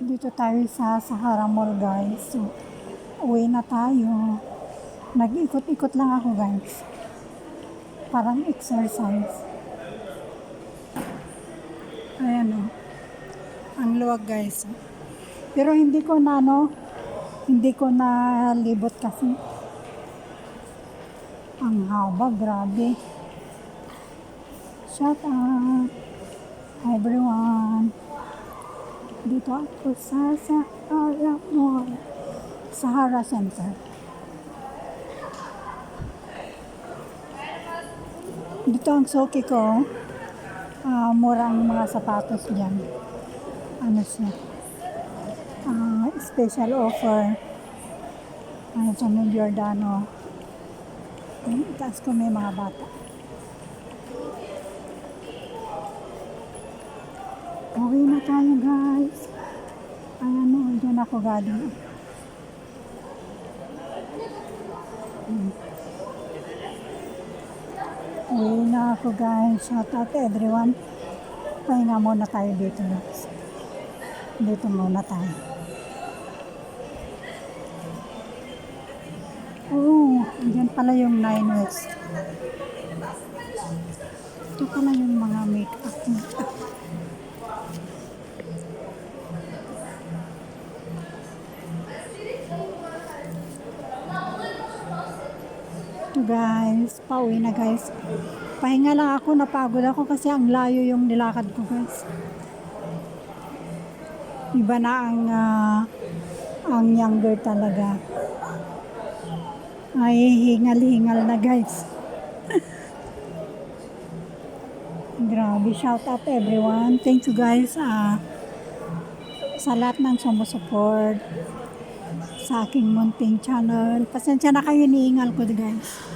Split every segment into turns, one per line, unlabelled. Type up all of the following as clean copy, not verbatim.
Dito tayo sa Sahara Mall, guys. So, uwi na tayo. Nag-ikot-ikot lang ako, guys. Parang exercise. Ayan o. Ang luwag, guys. Pero hindi ko na libot kasi. Ang haba, grabe. Shout out. Hi everyone. Dito ako sa Sahara Mall. Sahara Center. Dito ang suki ko. Murang mga sapatos dyan. Ano siya? Special offer. Sa New Giordano. Itaas ko may mga bata. Uwi na tayo, guys. Ayan o, dyan ako galing. Uwi na ako, guys. Shout out to everyone. Pahinga muna tayo dito, guys. Dito muna tayo. Oh, dyan pala yung 9 West. Ito pala yung mga make-up. Guys, pauwi na, guys. Pahinga lang ako, napagod ako kasi ang layo yung nilakad ko, guys. Iba na ang younger talaga. Ay, hingal-hingal na, guys. Grabe, shout out everyone. Thank you, guys, sa lahat ng sumusupport sa aking munting channel. Pasensya na kayo, hinihingal ko, guys.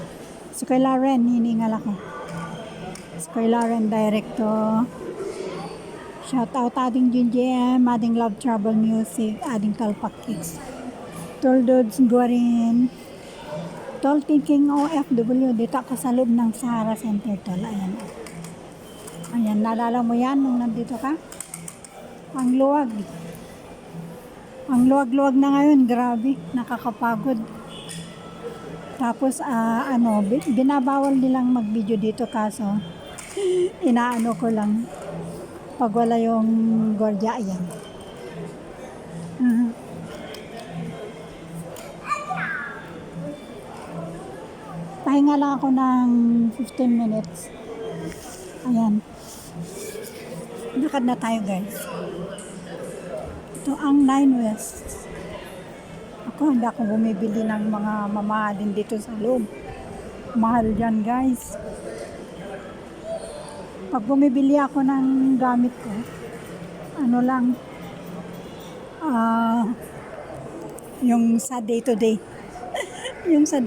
Si Kuya Lauren, hinihingal ako. Si Kuya Lauren, director. Shout out ading GGM, ading Love Trouble Music, ading Kalpak Kids. Tol Dudes Guarin. Tol Thinking OFW. Dito ako sa loob ng Sahara Center, tol. Ayan. Ayan, naalala mo yan nung nandito ka? Ang luwag. Ang luwag-luwag na ngayon, grabe, nakakapagod. Tapos, binabawal nilang mag-video dito kaso, inaano ko lang, pag wala yung gordya, ayan. Pahinga lang ako ng 15 minutes. Ayan. Lakad na tayo, guys. Ito ang 9 West. Ako, hindi ako bumibili ng mga mamahalin dito sa loob. Mahal dyan, guys. Pag bumibili ako ng gamit ko, ano lang, yung sa day to day. Yung sa